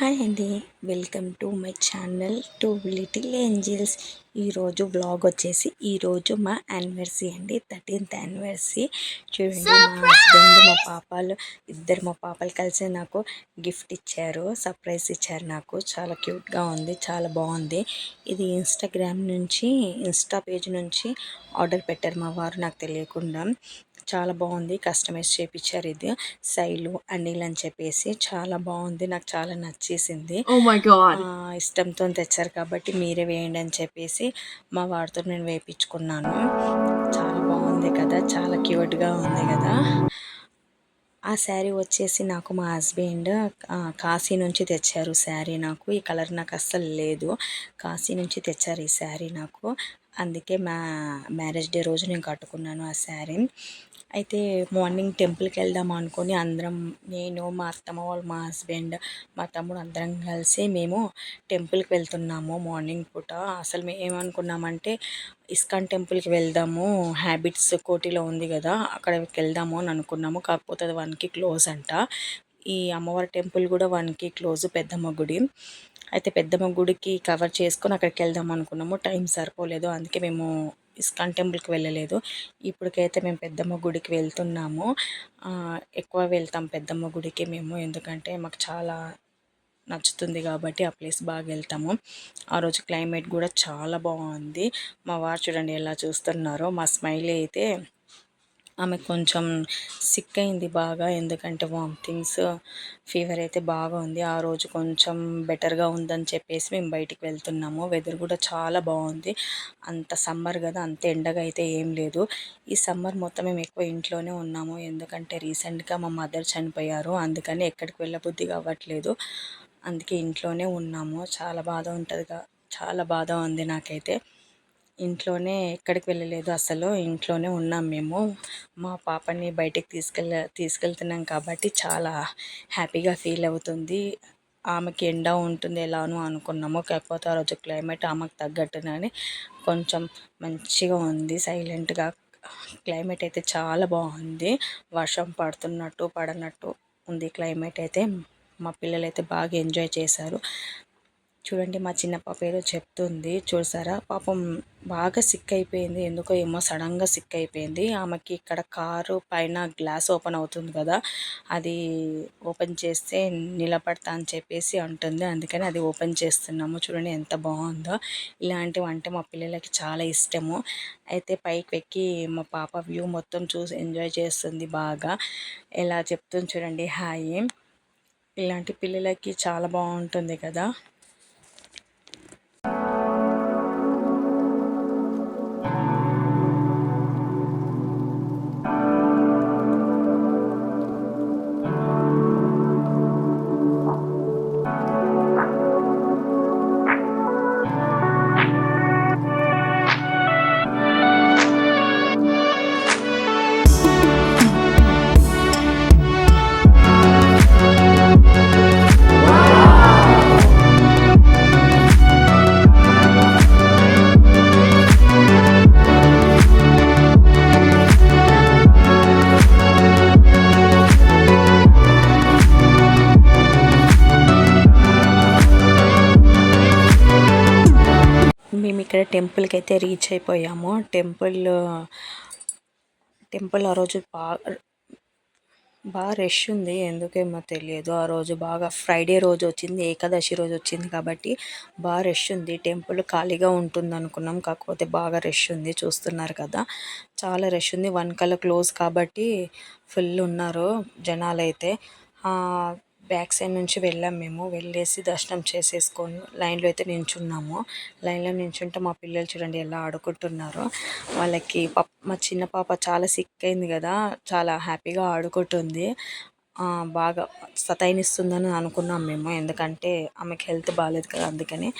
Hi అండి, welcome to my channel two little angels. ఈరోజు vlog వచ్చేసి ఈరోజు మా యానివర్సరీ అండి, 13th యానివర్సరీ. చూడండి, మా హస్బెండ్ మా పాపలు కలిసి నాకు గిఫ్ట్ ఇచ్చారు, సర్ప్రైజ్ ఇచ్చారు. నాకు చాలా క్యూట్గా ఉంది, చాలా బాగుంది. ఇది ఇన్స్టా పేజ్ నుంచి ఆర్డర్ పెట్టారు మా వారు, నాకు తెలియకుండా. చాలా బాగుంది, కస్టమైజ్ చేయించారు. ఇది శైలు అనిల్ అని చెప్పేసి చాలా బాగుంది, నాకు చాలా నచ్చేసింది. ఇష్టంతో తెచ్చారు కాబట్టి మీరే వేయండి అని చెప్పేసి మా వాడితో నేను వేయించుకున్నాను. చాలా బాగుంది కదా, చాలా క్యూట్గా ఉంది కదా. ఆ శారీ వచ్చేసి నాకు మా హస్బెండ్ కాశీ నుంచి తెచ్చారు శారీ. నాకు ఈ కలర్ నాకు అస్సలు లేదు, కాశీ నుంచి తెచ్చారు ఈ శారీ నాకు. అందుకే మ్యారేజ్ డే రోజు నేను కట్టుకున్నాను ఆ శారీ. అయితే మార్నింగ్ టెంపుల్కి వెళ్దాం అనుకొని అందరం, నేను, మా అత్తమ్మ వాళ్ళు, మా హస్బెండ్, మా తమ్ముడు అందరం కలిసి మేము టెంపుల్కి వెళ్తున్నాము మార్నింగ్ పూట. అసలు మేము ఏమనుకున్నామంటే ఇస్కాన్ టెంపుల్కి వెళ్దాము, హ్యాబిట్స్ కోటిలో ఉంది కదా, అక్కడికి వెళ్దాము అని అనుకున్నాము. కాకపోతే అది 1కి క్లోజ్ అంట. ఈ అమ్మవారి టెంపుల్ కూడా 1కి క్లోజ్, పెద్దమ్మ గుడి. అయితే పెద్దమ్మ గుడికి కవర్ చేసుకొని అక్కడికి వెళ్దాం అనుకున్నాము, టైం సరిపోలేదు, అందుకే మేము ఇస్కాన్ టెంపుల్కి వెళ్ళలేదు. ఇప్పటికైతే మేము పెద్దమ్మ గుడికి వెళ్తున్నాము. ఎక్కువ వెళ్తాం పెద్దమ్మ గుడికి మేము, ఎందుకంటే మాకు చాలా నచ్చుతుంది కాబట్టి ఆ ప్లేస్ బాగా వెళ్తాము. ఆ రోజు క్లైమేట్ కూడా చాలా బాగుంది. మా వారు చూడండి ఎలా చూస్తున్నారో. మా స్మైలీ అయితే ఆమె కొంచెం సిక్ అయింది బాగా, ఎందుకంటే వామిటింగ్స్, ఫీవర్ అయితే బాగా ఉంది. ఆ రోజు కొంచెం బెటర్గా ఉందని చెప్పేసి మేము బయటికి వెళ్తున్నాము. వెదర్ కూడా చాలా బాగుంది, అంత సమ్మర్ కదా, అంత ఎండగా అయితే ఏం లేదు. ఈ సమ్మర్ మొత్తం మేము ఎక్కువ ఇంట్లోనే ఉన్నాము, ఎందుకంటే రీసెంట్గా మా మదర్ చనిపోయారు, అందుకని ఎక్కడికి వెళ్ళబుద్ధి కావట్లేదు. అందుకే ఇంట్లోనే ఉన్నాము. చాలా బాధ ఉంటుందిగా, చాలా బాధ ఉంది నాకైతే. ఇంట్లోనే ఎక్కడికి వెళ్ళలేదు అసలు, ఇంట్లోనే ఉన్నాం మేము. మా పాపని బయటికి తీసుకెళ్తున్నాం కాబట్టి చాలా హ్యాపీగా ఫీల్ అవుతుంది. ఆమెకి ఎండ ఉంటుంది ఎలానో అనుకున్నాము, కాకపోతే ఆ రోజు క్లైమేట్ ఆమెకు తగ్గట్టునని కొంచెం మంచిగా ఉంది, సైలెంట్గా. క్లైమేట్ అయితే చాలా బాగుంది, వర్షం పడుతున్నట్టు పడనట్టు ఉంది క్లైమేట్ అయితే. మా పిల్లలు అయితే బాగా ఎంజాయ్ చేశారు. చూడండి, మా చిన్న పాప ఏదో చెప్తుంది చూసారా, పాపం బాగా సిక్ అయిపోయింది, ఎందుకో ఏమో సడన్గా సిక్ అయిపోయింది. ఆమెకి ఇక్కడ కారు పైన గ్లాస్ ఓపెన్ అవుతుంది కదా, అది ఓపెన్ చేస్తే నిలబడతా అని చెప్పేసి అంటుంది, అందుకని అది ఓపెన్ చేస్తున్నాము. చూడండి ఎంత బాగుందో, ఇలాంటివి అంటే మా పిల్లలకి చాలా ఇష్టము. అయితే పైకి ఎక్కి మా పాప వ్యూ మొత్తం చూసి ఎంజాయ్ చేస్తుంది బాగా. ఎలా చెప్తుంది చూడండి, హాయ్. ఇలాంటి పిల్లలకి చాలా బాగుంటుంది కదా. మేము ఇక్కడ టెంపుల్కి అయితే రీచ్ అయిపోయాము. టెంపుల్ ఆ రోజు బాగా రష్ ఉంది, ఎందుకేమో తెలియదు. ఆ రోజు బాగా ఫ్రైడే రోజు వచ్చింది, ఏకాదశి రోజు వచ్చింది కాబట్టి బాగా రష్ ఉంది. టెంపుల్ ఖాళీగా ఉంటుంది అనుకున్నాం, కాకపోతే బాగా రష్ ఉంది, చూస్తున్నారు కదా, చాలా రష్ ఉంది. 1 కల్లా క్లోజ్ కాబట్టి ఫుల్ ఉన్నారు జనాలు అయితే. బ్యాక్ సైడ్ నుంచి వెళ్ళాం మేము, వెళ్ళేసి దర్శనం చేసేసుకొని లైన్లో అయితే నించున్నాము. లైన్లో నించుంటే మా పిల్లలు చూడండి ఎలా ఆడుకుంటున్నారో. వాళ్ళకి మా చిన్న పాప చాలా సిక్ అయింది కదా, చాలా హ్యాపీగా ఆడుకుంటుంది. బాగా సతాయినిస్తుందని అనుకున్నాం మేము, ఎందుకంటే ఆమెకి హెల్త్ బాగాలేదు కదా, అందుకని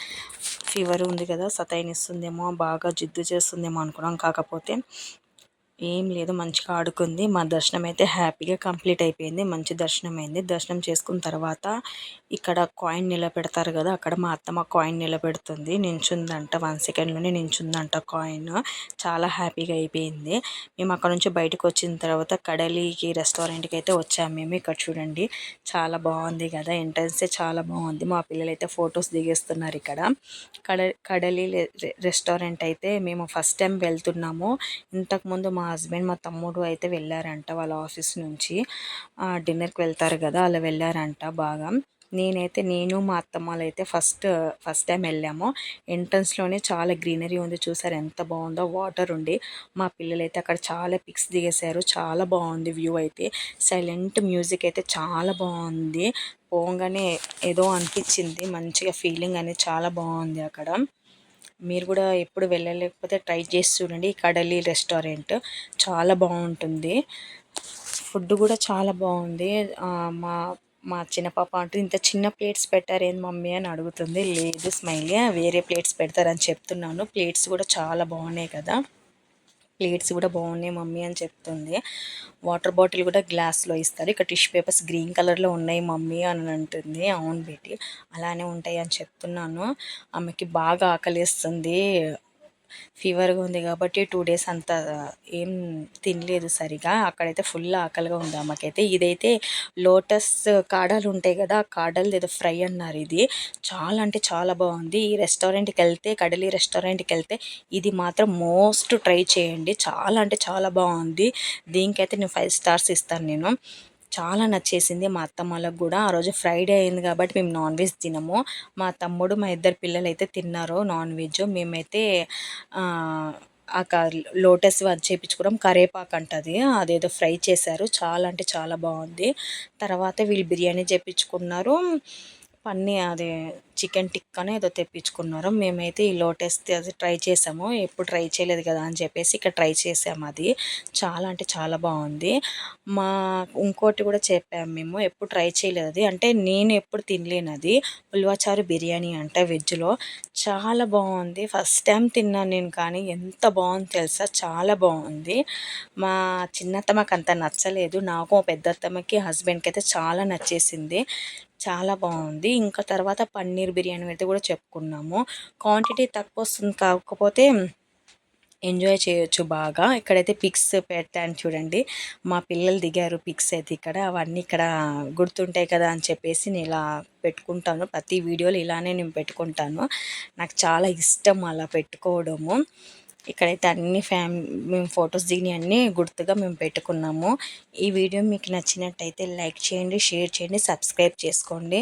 ఫీవర్ ఉంది కదా, సతాయినిస్తుందేమో, బాగా జిద్దు చేస్తుందేమో అనుకున్నాం. కాకపోతే ఏం లేదు, మంచిగా ఆడుకుంది. మా దర్శనం అయితే హ్యాపీగా కంప్లీట్ అయిపోయింది. మంచి దర్శనం అయింది. దర్శనం చేసుకున్న తర్వాత ఇక్కడ కాయిన్ నిలబెడతారు కదా, అక్కడ మా అత్తమ్మ కాయిన్ నిలబెడుతుంది. నించుందంట, 1 సెకండ్లోనే నించుందంట కాయిన్. చాలా హ్యాపీగా అయిపోయింది. మేము అక్కడ నుంచి బయటకు వచ్చిన తర్వాత కడలికి రెస్టారెంట్కి అయితే వచ్చాము మేము. ఇక్కడ చూడండి, చాలా బాగుంది కదా, ఎంట్రన్సే చాలా బాగుంది. మా పిల్లలు అయితే ఫొటోస్ దిగేస్తున్నారు ఇక్కడ. కడలి రెస్టారెంట్ అయితే మేము ఫస్ట్ టైం వెళ్తున్నాము. ఇంతకుముందు మా హస్బెండ్, మా తమ్ముడు అయితే వెళ్ళారంట వాళ్ళ ఆఫీస్ నుంచి. డిన్నర్కి వెళ్తారు కదా, అలా వెళ్ళారంట బాగా. నేను మా అత్తమ్మలు అయితే ఫస్ట్ టైం వెళ్ళాము. ఎంట్రన్స్లోనే చాలా గ్రీనరీ ఉంది, చూసారు ఎంత బాగుందో, వాటర్ ఉండి. మా పిల్లలు అయితే అక్కడ చాలా పిక్స్ దిగేశారు. చాలా బాగుంది వ్యూ అయితే. సైలెంట్ మ్యూజిక్ అయితే చాలా బాగుంది. పోగానే ఏదో అనిపించింది, మంచిగా ఫీలింగ్ అనేది చాలా బాగుంది అక్కడ. మీరు కూడా ఎప్పుడు వెళ్ళలేకపోతే ట్రై చేసి చూడండి. కడలి రెస్టారెంట్ చాలా బాగుంటుంది. ఫుడ్ కూడా చాలా బాగుంది. మా మా చిన్న పాప అంటూ ఇంత చిన్న ప్లేట్స్ పెట్టారేంది మమ్మీ అని అడుగుతుంది. లేదు స్మైలీ, వేరే ప్లేట్స్ పెడతారని చెప్తున్నాను. ప్లేట్స్ కూడా చాలా బాగున్నాయి కదా, ప్లేట్స్ కూడా బాగున్నాయి మమ్మీ అని చెప్తుంది. వాటర్ బాటిల్ కూడా గ్లాస్లో ఇస్తారు. ఇక్కడ టిష్యూ పేపర్స్ గ్రీన్ కలర్లో ఉన్నాయి మమ్మీ అని అంటుంది. అవును బేటి, అలానే ఉంటాయి అని చెప్తున్నాను. ఆమెకి బాగా ఆకలిస్తుంది, ఫీవర్గా ఉంది కాబట్టి 2 డేస్ అంతా ఏం తినలేదు సరిగా. అక్కడైతే ఫుల్ ఆకలిగా ఉంది ఆమెకైతే. ఇదైతే లోటస్ కాడలు ఉంటాయి కదా, ఆ కాడలు ఏదో ఫ్రై అన్నారు. ఇది చాలా అంటే చాలా బాగుంది. ఈ రెస్టారెంట్కి వెళ్తే, కడలి రెస్టారెంట్కి వెళ్తే ఇది మాత్రం మోస్ట్ ట్రై చేయండి. చాలా అంటే చాలా బాగుంది. దీనికైతే నేను 5 స్టార్స్ ఇస్తాను నేను. చాలా నచ్చేసింది మా అత్తమ్మలకు కూడా. ఆ రోజు ఫ్రైడే అయింది కాబట్టి మేము నాన్ వెజ్ తినము. మా తమ్ముడు, మా ఇద్దరు పిల్లలు అయితే తిన్నారు నాన్ వెజ్. మేమైతే ఆ లోటస్ అది చేయించుకోవడం, కరేపాకు అంటది, అదేదో ఫ్రై చేశారు. చాలా అంటే చాలా బాగుంది. తర్వాత వీళ్ళు బిర్యానీ చేయించుకున్నారు, అదే చికెన్ టిక్కానే ఏదో తెప్పించుకున్నారు. మేమైతే ఈ లోటస్ అది ట్రై చేసాము. ఎప్పుడు ట్రై చేయలేదు కదా అని చెప్పేసి ఇక్కడ ట్రై చేసాము. అది చాలా అంటే చాలా బాగుంది. మా ఇంకోటి కూడా చెప్పాము మేము, ఎప్పుడు ట్రై చేయలేదు అది, అంటే నేను ఎప్పుడు తినలేను అది. ఉల్వాచారు బిర్యానీ అంట వెజ్లో, చాలా బాగుంది. ఫస్ట్ టైం తిన్నాను నేను, కానీ ఎంత బాగుంది తెలుసా, చాలా బాగుంది. మా చిన్నత్తమ్మకి అంత నచ్చలేదు, నాకు మా పెద్దత్తమ్మకి, హస్బెండ్కి అయితే చాలా నచ్చేసింది. చాలా బాగుంది. ఇంకా తర్వాత పన్నీర్ బిర్యానీ అయితే కూడా చెప్పుకున్నాము. క్వాంటిటీ తక్కువ వస్తుంది, కాకపోతే ఎంజాయ్ చేయొచ్చు బాగా. ఇక్కడైతే పిక్స్ పెట్టాను చూడండి, మా పిల్లలు దిగారు పిక్స్ అయితే ఇక్కడ. అవన్నీ ఇక్కడ గుర్తుంటాయి కదా అని చెప్పేసి నేను ఇలా పెట్టుకుంటాను. ప్రతి వీడియోలో ఇలానే నేను పెట్టుకుంటాను. నాకు చాలా ఇష్టం అలా పెట్టుకోవడము. ఇక్కడైతే అన్ని మేము ఫొటోస్ దిగిన అన్నీ గుర్తుగా మేము పెట్టుకున్నాము. ఈ వీడియో మీకు నచ్చినట్టయితే లైక్ చేయండి, షేర్ చేయండి, సబ్స్క్రైబ్ చేసుకోండి.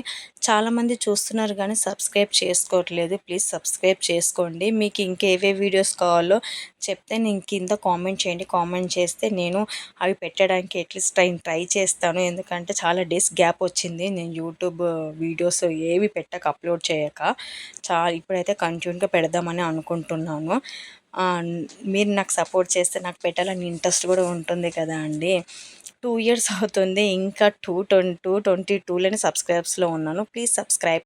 చాలామంది చూస్తున్నారు కానీ సబ్స్క్రైబ్ చేసుకోవట్లేదు. ప్లీజ్ సబ్స్క్రైబ్ చేసుకోండి. మీకు ఇంకేవే వీడియోస్ కావాలో చెప్తే నేను కింద కామెంట్ చేయండి. కామెంట్ చేస్తే నేను అవి పెట్టడానికి అట్లీస్ట్ ట్రై చేస్తాను. ఎందుకంటే చాలా డేస్ గ్యాప్ వచ్చింది నేను యూట్యూబ్ వీడియోస్ ఏవి అప్లోడ్ చేయక. ఇప్పుడైతే కంటిన్యూగా పెడదామని అనుకుంటున్నాను. మీరు నాకు సపోర్ట్ చేస్తే నాకు పెట్టాలని ఇంట్రెస్ట్ కూడా ఉంటుంది కదా అండి. 2 years అవుతుంది, ఇంకా 222లోనే సబ్స్క్రైబ్స్లో ఉన్నాను. Please subscribe.